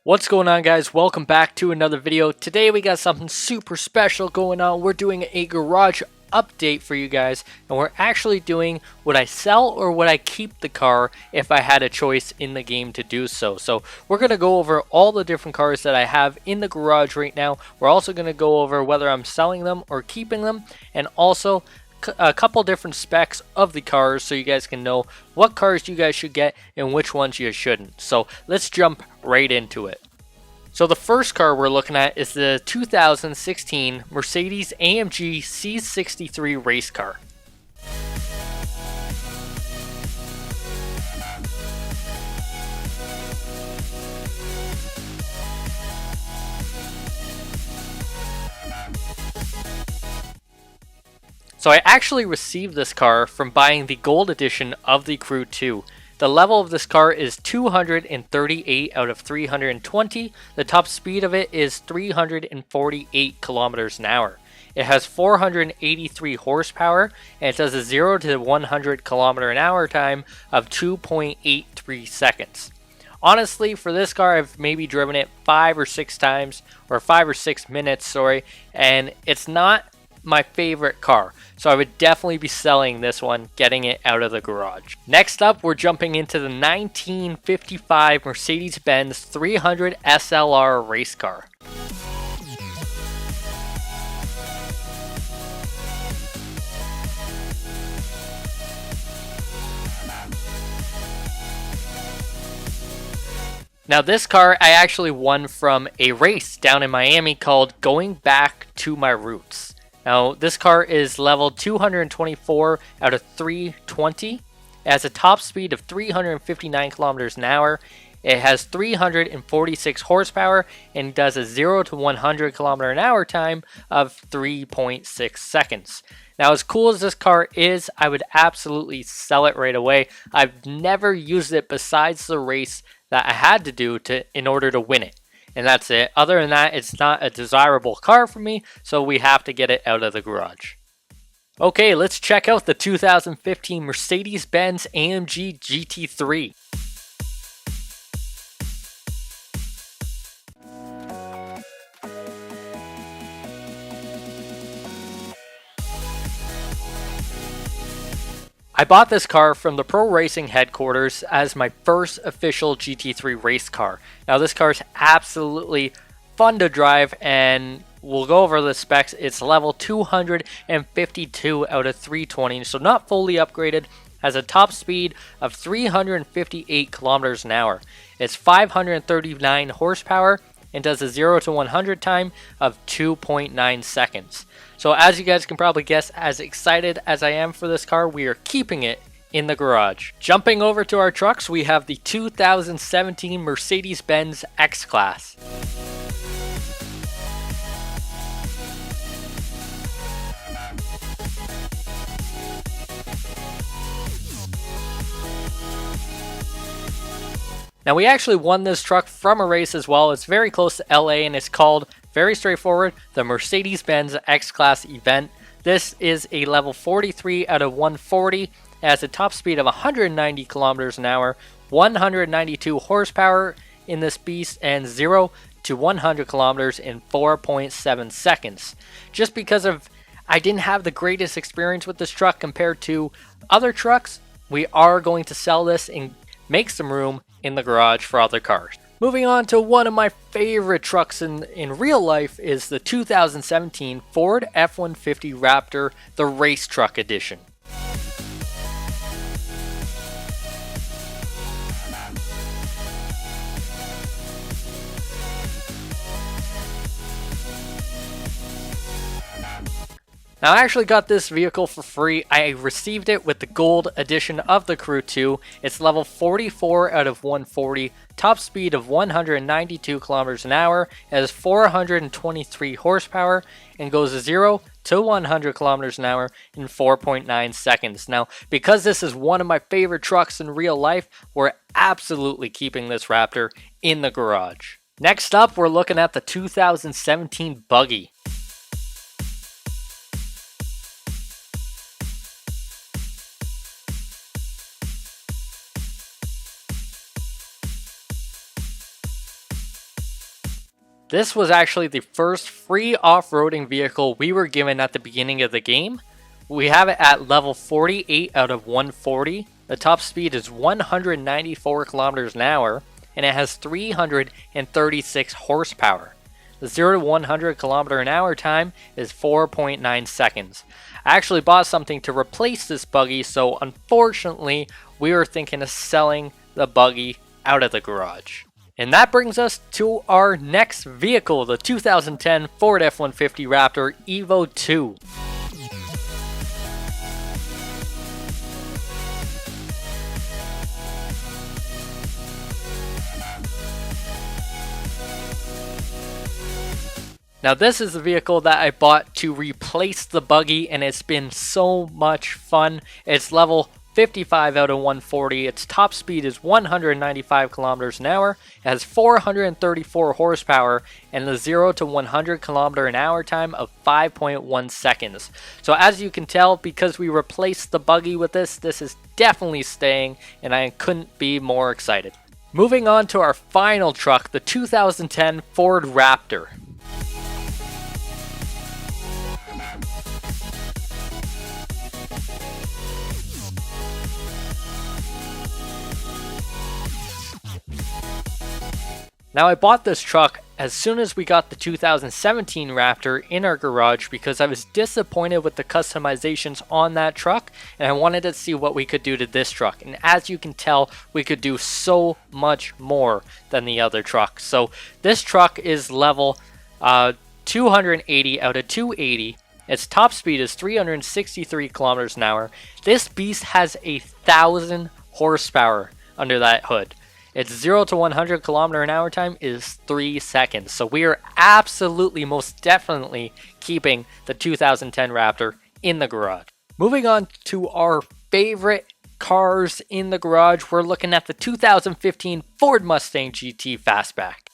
What's going on, guys? Welcome back to another video. Today we got something super special going on. We're doing a garage update for you guys, and we're actually doing would I sell or would I keep the car if I had a choice in the game to do so. So we're going to go over all the different cars that I have in the garage right now. We're also going to go over whether I'm selling them or keeping them, and also a couple different specs of the cars so you guys can know what cars you guys should get and which ones you shouldn't. So let's jump right into it. So the first car we're looking at is the 2016 Mercedes Amg C63 Racecar. So I actually received this car from buying the gold edition of the Crew 2. The level of this car is 238 out of 320. The top speed of it is 348 kilometers an hour. It has 483 horsepower, and it does a 0 to 100 kilometer an hour time of 2.83 seconds. Honestly, for this car, I've maybe driven it 5 or 6 times, or 5 or 6 minutes, sorry, and it's not my favorite car, so I would definitely be selling this one, getting it out of the garage. Next up, we're jumping into the 1955 Mercedes-Benz 300 SLR race car. Now this car I actually won from a race down in Miami called Going Back to My Roots. Now, this car is level 224 out of 320. It has a top speed of 359 kilometers an hour. It has 346 horsepower and does a 0 to 100 kilometer an hour time of 3.6 seconds. Now, as cool as this car is, I would absolutely sell it right away. I've never used it besides the race that I had to do in order to win it. And that's it. Other than that, it's not a desirable car for me, so we have to get it out of the garage. Okay, let's check out the 2015 Mercedes-Benz Amg Gt3. I bought this car from the Pro Racing headquarters as my first official GT3 race car. Now this car is absolutely fun to drive, and we'll go over the specs. It's level 252 out of 320, so not fully upgraded. Has a top speed of 358 kilometers an hour. It's 539 horsepower and does a 0 to 100 time of 2.9 seconds. So as you guys can probably guess, as excited as I am for this car, we are keeping it in the garage. Jumping over to our trucks, we have the 2017 Mercedes-Benz X-Class. Now we actually won this truck from a race as well. It's very close to LA, and it's called, very straightforward, the Mercedes-Benz X-Class event. This is a level 43 out of 140. It has a top speed of 190 kilometers an hour, 192 horsepower in this beast, and 0 to 100 kilometers in 4.7 seconds. Just because I didn't have the greatest experience with this truck compared to other trucks, we are going to sell this and make some room in the garage for other cars. Moving on to one of my favorite trucks in real life is the 2017 Ford F-150 Raptor, the Race Truck Edition. Now I actually got this vehicle for free. I received it with the gold edition of the Crew 2. It's level 44 out of 140, top speed of 192 kilometers an hour, it has 423 horsepower, and goes 0 to 100 kilometers an hour in 4.9 seconds. Now, because this is one of my favorite trucks in real life, we're absolutely keeping this Raptor in the garage. Next up, we're looking at the 2017 Buggy. This was actually the first free off-roading vehicle we were given at the beginning of the game. We have it at level 48 out of 140. The top speed is 194 kilometers an hour, and it has 336 horsepower. The 0 to 100 kilometer an hour time is 4.9 seconds. I actually bought something to replace this buggy, so unfortunately we were thinking of selling the buggy out of the garage. And that brings us to our next vehicle, the 2010 Ford F-150 Raptor Evo 2. Now this is the vehicle that I bought to replace the buggy, and it's been so much fun. It's level 55 out of 140. Its top speed is 195 kilometers an hour. It has 434 horsepower and a 0 to 100 kilometer an hour time of 5.1 seconds. So as you can tell, because we replaced the buggy with this is definitely staying, and I couldn't be more excited. Moving on to our final truck, the 2010 Ford Raptor. Now I bought this truck as soon as we got the 2017 Raptor in our garage because I was disappointed with the customizations on that truck, and I wanted to see what we could do to this truck. And as you can tell, we could do so much more than the other truck. So this truck is level 280 out of 280. Its top speed is 363 kilometers an hour. This beast has 1,000 horsepower under that hood. Its 0 to 100 kilometer an hour time is 3 seconds. So we are absolutely, most definitely keeping the 2010 Raptor in the garage. Moving on to our favorite cars in the garage, we're looking at the 2015 Ford Mustang GT Fastback.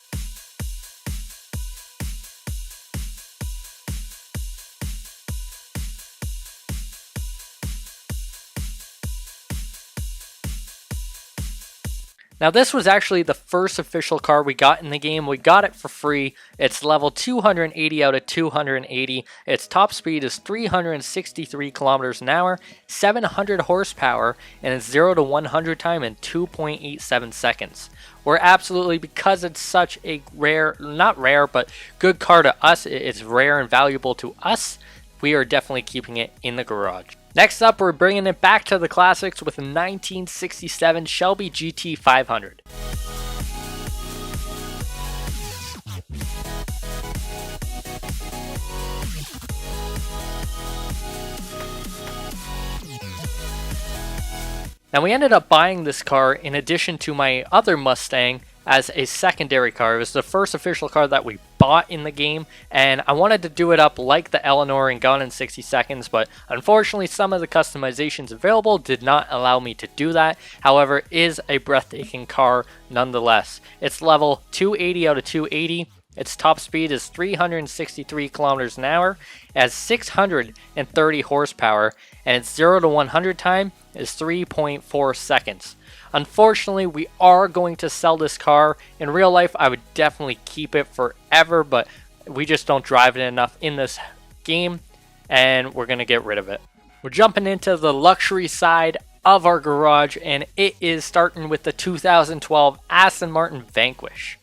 Now this was actually the first official car we got in the game. We got it for free. It's level 280 out of 280. Its top speed is 363 kilometers an hour, 700 horsepower, and its 0 to 100 time in 2.87 seconds. We're absolutely, because it's such a rare, not rare, but good car to us, it's rare and valuable to us, we are definitely keeping it in the garage. Next up, we're bringing it back to the classics with a 1967 Shelby Gt500. Now we ended up buying this car in addition to my other Mustang as a secondary car. It was the first official car that we bought in the game, and I wanted to do it up like the Eleanor and Gone in 60 Seconds, but unfortunately some of the customizations available did not allow me to do that. However, it is a breathtaking car nonetheless. It's level 280 out of 280. Its top speed is 363 kilometers an hour, it has 630 horsepower, and its 0 to 100 time is 3.4 seconds. Unfortunately, we are going to sell this car. In real life, I would definitely keep it forever, but we just don't drive it enough in this game, and we're going to get rid of it. We're jumping into the luxury side of our garage, and it is starting with the 2012 Aston Martin Vanquish.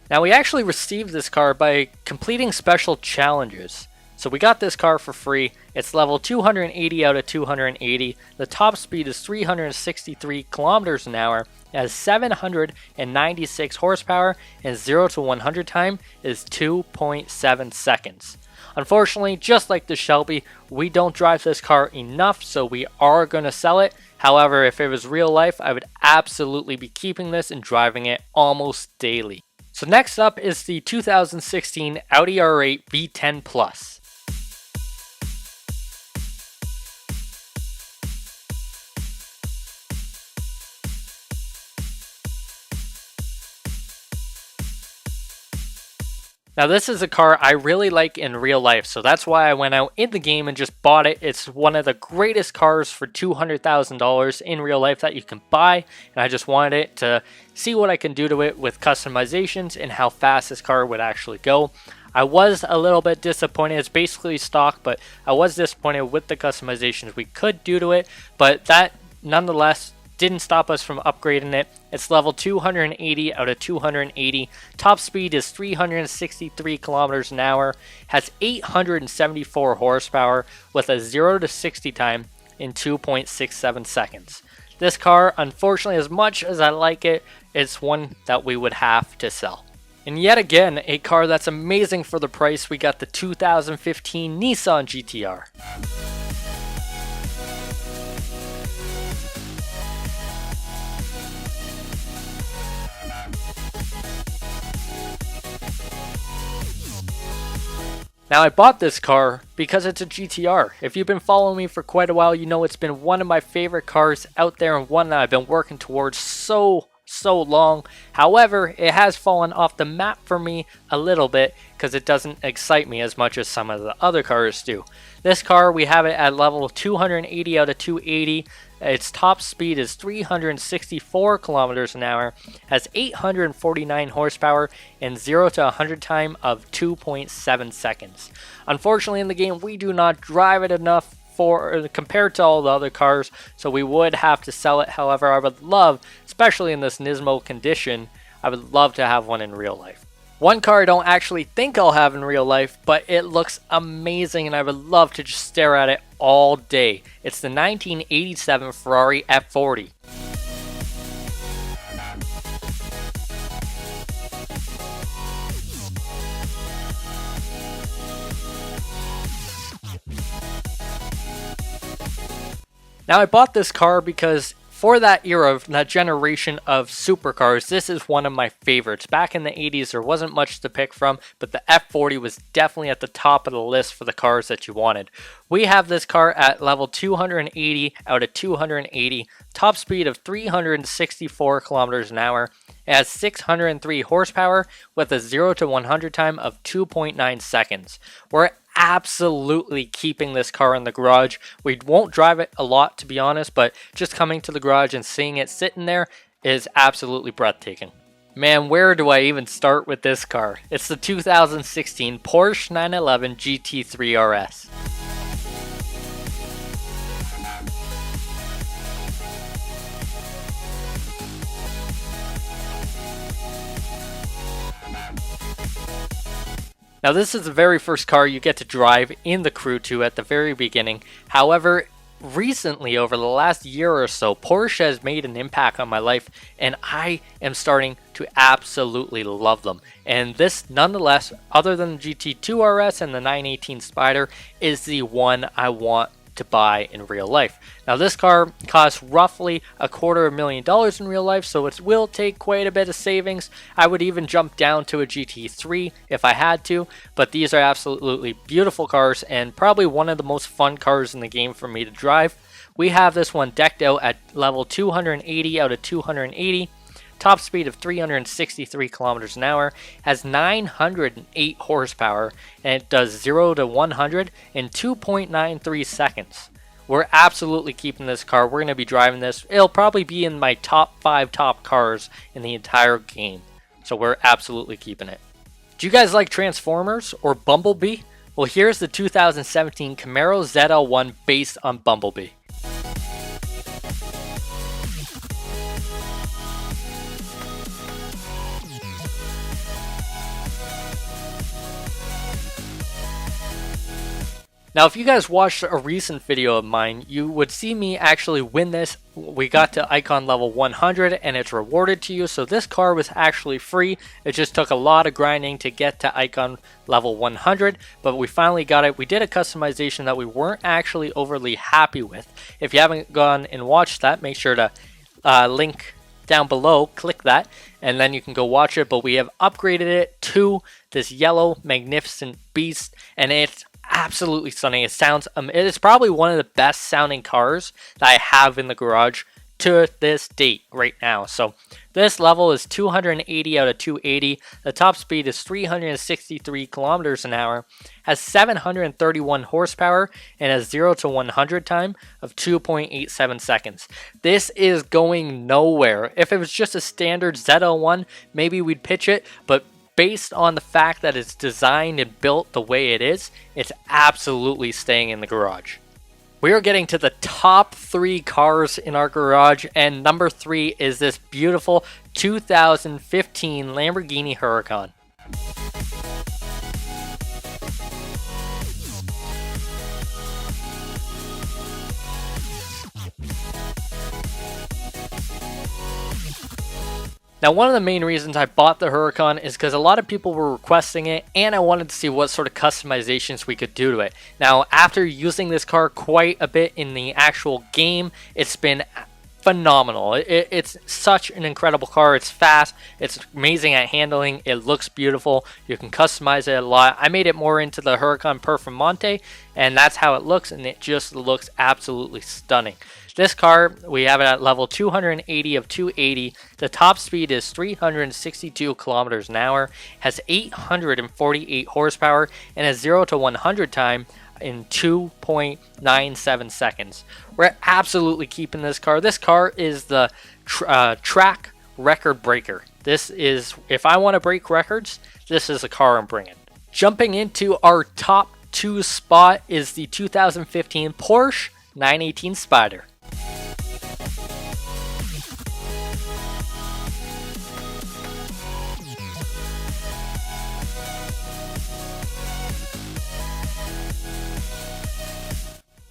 Now we actually received this car by completing special challenges. So we got this car for free. It's level 280 out of 280. The top speed is 363 kilometers an hour. It has 796 horsepower, and 0 to 100 time is 2.7 seconds. Unfortunately, just like the Shelby, we don't drive this car enough, so we are going to sell it. However, if it was real life, I would absolutely be keeping this and driving it almost daily. So next up is the 2016 Audi R8 V10 Plus. Now this is a car I really like in real life, so that's why I went out in the game and just bought it. It's one of the greatest cars for $200,000 in real life that you can buy, and I just wanted it to see what I can do to it with customizations and how fast this car would actually go. I was a little bit disappointed. It's basically stock, but I was disappointed with the customizations we could do to it, but that nonetheless didn't stop us from upgrading it. It's level 280 out of 280. Top speed is 363 kilometers an hour. Has 874 horsepower with a 0 to 60 time in 2.67 seconds. This car, unfortunately, as much as I like it, it's one that we would have to sell. And yet again, a car that's amazing for the price. We got the 2015 Nissan Gtr. Now I bought this car because it's a GTR. If you've been following me for quite a while, you know it's been one of my favorite cars out there and one that I've been working towards so long. However, it has fallen off the map for me a little bit because it doesn't excite me as much as some of the other cars do. This car, we have it at level 280 out of 280. Its top speed is 364 kilometers an hour, has 849 horsepower, and 0 to 100 time of 2.7 seconds. Unfortunately, in the game, we do not drive it enough compared to all the other cars, so we would have to sell it. However, I would love, especially in this Nismo condition, I would love to have one in real life. One car I don't actually think I'll have in real life, but it looks amazing and I would love to just stare at it all day. It's the 1987 Ferrari F40. Now I bought this car because for that era, that generation of supercars, this is one of my favorites. Back in the 80s, there wasn't much to pick from, but the F40 was definitely at the top of the list for the cars that you wanted. We have this car at level 280 out of 280, top speed of 364 kilometers an hour. It has 603 horsepower with a 0 to 100 time of 2.9 seconds. We're absolutely keeping this car in the garage. We won't drive it a lot, to be honest, but just coming to the garage and seeing it sitting there is absolutely breathtaking. Man, where do I even start with this car? It's the 2016 Porsche 911 GT3 RS. Now this is the very first car you get to drive in the Crew 2 at the very beginning. However, recently, over the last year or so, Porsche has made an impact on my life and I am starting to absolutely love them. And this, nonetheless, other than the GT2 RS and the 918 Spyder, is the one I want to buy in real life. Now this car costs roughly $250,000 in real life, so it will take quite a bit of savings. I would even jump down to a GT3 if I had to, but these are absolutely beautiful cars and probably one of the most fun cars in the game for me to drive. We have this one decked out at level 280 out of 280. Top speed of 363 kilometers an hour, has 908 horsepower, and it does 0 to 100 in 2.93 seconds. We're absolutely keeping this car. We're going to be driving this. It'll probably be in my top 5 top cars in the entire game. So we're absolutely keeping it. Do you guys like Transformers or Bumblebee? Well, here's the 2017 Camaro Zl1 based on Bumblebee. Now, if you guys watched a recent video of mine, you would see me actually win this. We got to icon level 100 and it's rewarded to you. So this car was actually free. It just took a lot of grinding to get to icon level 100, but we finally got it. We did a customization that we weren't actually overly happy with. If you haven't gone and watched that, make sure to link down below, click that, and then you can go watch it. But we have upgraded it to this yellow magnificent beast, and it's absolutely stunning. It sounds it is probably one of the best sounding cars that I have in the garage. to this date right now. So this level is 280 out of 280. The top speed is 363 kilometers an hour, has 731 horsepower, and a 0 to 100 time of 2.87 seconds. This is going nowhere. If it was just a standard Zl1, maybe we'd pitch it, but based on the fact that it's designed and built the way it is, it's absolutely staying in the garage. We are getting to the top 3 cars in our garage, and number 3 is this beautiful 2015 Lamborghini Huracan. Now, one of the main reasons I bought the Huracan is because a lot of people were requesting it, and I wanted to see what sort of customizations we could do to it. Now, after using this car quite a bit in the actual game, it's been phenomenal. It's such an incredible car. It's fast. It's amazing at handling. It looks beautiful. You can customize it a lot. I made it more into the Huracan Performante, and that's how it looks, and it just looks absolutely stunning. This car, we have it at level 280 of 280. The top speed is 362 kilometers an hour, has 848 horsepower, and a 0 to 100 time in 2.97 seconds. We're absolutely keeping this car. This car is the track record breaker. This is, if I want to break records, this is a car I'm bringing. Jumping into our top 2 spot is the 2015 Porsche 918 Spyder.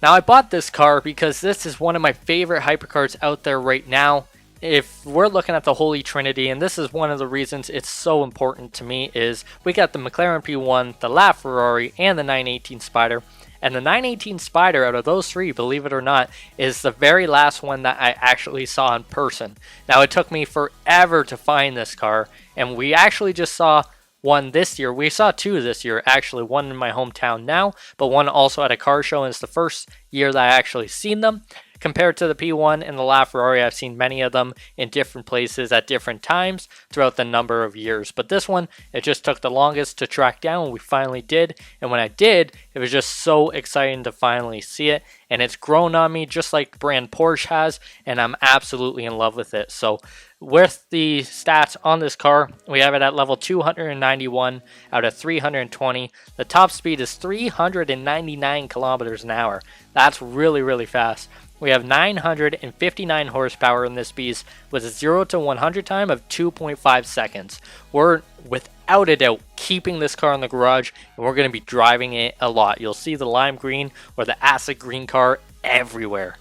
Now, I bought this car because this is one of my favorite hypercars out there right now. If we're looking at the Holy Trinity, and this is one of the reasons it's so important to me, is we got the McLaren P1, the LaFerrari, and the 918 Spyder. And the 918 Spyder, out of those 3, believe it or not, is the very last one that I actually saw in person. Now, it took me forever to find this car, and we actually just saw one this year. We saw 2 this year, actually. One in my hometown now, but one also at a car show, and it's the first year that I actually seen them. Compared to the P1 and the LaFerrari, I've seen many of them in different places at different times throughout the number of years. But this one, it just took the longest to track down. We finally did. And when I did, it was just so exciting to finally see it. And it's grown on me just like brand Porsche has. And I'm absolutely in love with it. So with the stats on this car, we have it at level 291 out of 320. The top speed is 399 kilometers an hour. That's really, really fast. We have 959 horsepower in this beast with a 0 to 100 time of 2.5 seconds. We're, without a doubt, keeping this car in the garage, and we're going to be driving it a lot. You'll see the lime green or the acid green car everywhere.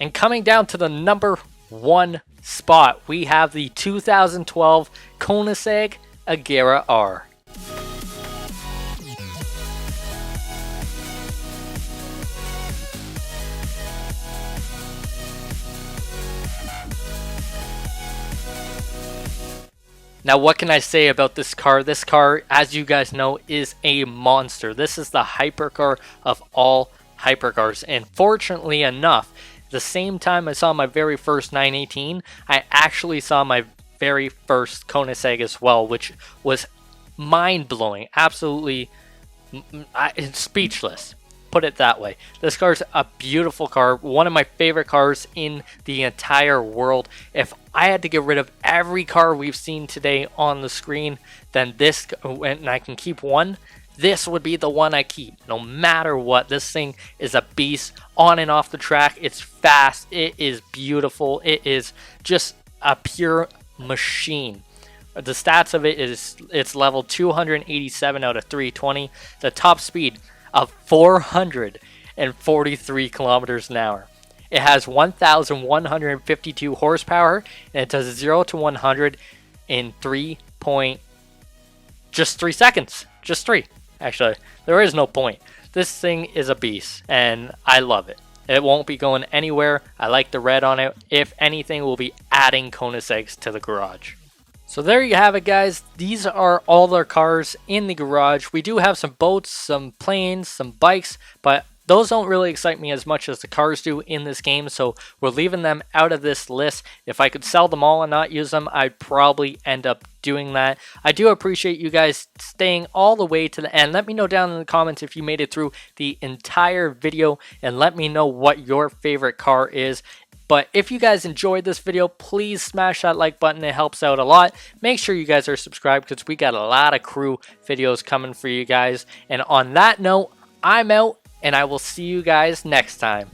And coming down to the number 1 spot, we have the 2012 Koenigsegg Agera R. Now, what can I say about this car? This car, as you guys know, is a monster. This is the hypercar of all hypercars. And fortunately enough, the same time I saw my very first 918, I actually saw my very first Koenigsegg as well, which was mind-blowing. Absolutely speechless. Put it that way. This car's a beautiful car, one of my favorite cars in the entire world. If I had to get rid of every car we've seen today on the screen, then this, and I can keep one, this would be the one I keep, no matter what. This thing is a beast on and off the track. It's fast, it is beautiful, it is just a pure machine. The stats of it is it's level 287 out of 320. The top speed of 443 kilometers an hour. It has 1,152 horsepower, and it does 0 to 100 in just 3 seconds. Just 3. Actually, there is no point. This thing is a beast, and I love it. It won't be going anywhere. I like the red on it. If anything, we'll be adding Koenigsegg's to the garage. So there you have it, guys. These are all our cars in the garage. We do have some boats, some planes, some bikes, but those don't really excite me as much as the cars do in this game, so we're leaving them out of this list. If I could sell them all and not use them, I'd probably end up doing that. I do appreciate you guys staying all the way to the end. Let me know down in the comments if you made it through the entire video, and let me know what your favorite car is. But if you guys enjoyed this video, please smash that like button. It helps out a lot. Make sure you guys are subscribed because we got a lot of crew videos coming for you guys. And on that note, I'm out, and I will see you guys next time.